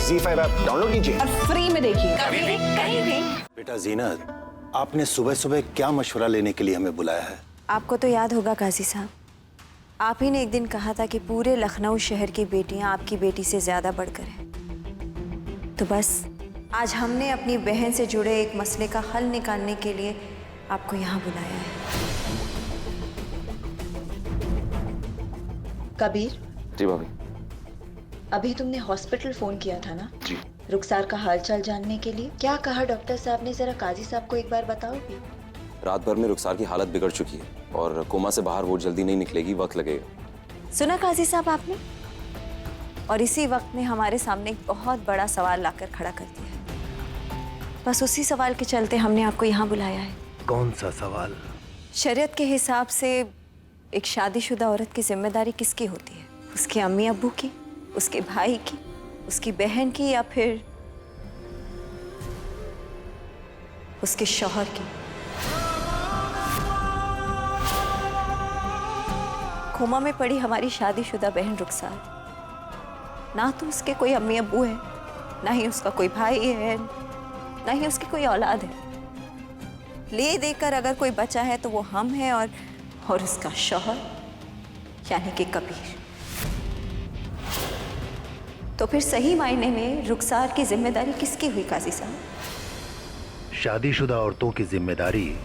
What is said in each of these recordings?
ZEE5 app download कीजिए और free में देखिए कहीं भी। बेटा जीनत, आपने सुबह सुबह क्या मशवरा लेने के लिए हमें बुलाया है? आपको तो याद होगा काजी साहब, आप ही ने एक दिन कहा था कि पूरे लखनऊ शहर की बेटियां आपकी बेटी से ज्यादा बढ़कर हैं। तो बस आज हमने अपनी बहन से जुड़े एक मसले का हल निकालने के लिए आपको यहाँ बुलाया है। कबीर जी भाभी। अभी तुमने हॉस्पिटल फोन किया था ना? जी। रुखसार का हालचाल जानने के लिए। क्या कहा डॉक्टर साहब ने, जरा काजी साहब को एक बार बताओगे? रात भर में रुखसार की हालत बिगड़ चुकी है और कोमा से बाहर वो जल्दी नहीं निकलेगी, वक्त लगेगा। सुना काजी साहब आपने? और इसी वक्त में हमारे सामने एक बहुत बड़ा सवाल लाकर खड़ा कर दिया है। बस उसी सवाल के चलते हमने आपको यहाँ बुलाया है। कौन सा सवाल? शरीयत के हिसाब से एक शादीशुदा औरत की जिम्मेदारी किसकी होती है? उसके अम्मी अब्बू की, उसके भाई की, उसकी बहन की, या फिर उसके शौहर की? कोमा में पड़ी हमारी शादीशुदा बहन रुखसार, ना तो उसके कोई अम्मी अब्बू है, ना ही उसका कोई भाई है, ना ही उसकी कोई औलाद है। ले देकर अगर कोई बचा है तो वो हम हैं और उसका शौहर यानी कि कबीर। तो फिर सही मायने में रुखसार की जिम्मेदारी किसकी हुई काजी साहब? शादीशुदा औरतों की जिम्मेदारी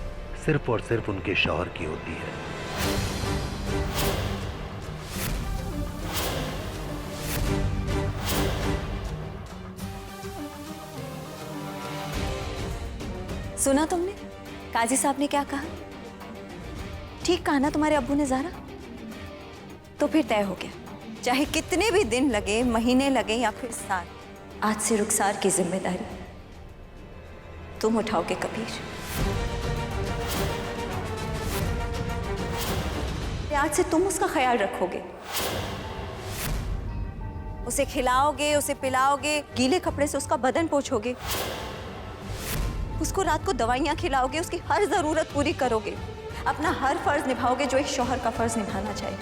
सिर्फ और सिर्फ उनके शौहर की होती है। सुना तुमने काजी साहब ने क्या कहा? ठीक कहा ना तुम्हारे अब्बू ने ज़ारा? तो फिर तय हो गया, चाहे कितने भी दिन लगे, महीने लगे या फिर साल, आज से रुखसार की जिम्मेदारी तुम उठाओगे कबीर। आज से तुम उसका ख्याल रखोगे, उसे खिलाओगे, उसे पिलाओगे, गीले कपड़े से उसका बदन पोंछोगे, उसको रात को दवाइयाँ खिलाओगे, उसकी हर जरूरत पूरी करोगे, अपना हर फर्ज निभाओगे जो एक शौहर का फर्ज निभाना चाहिए।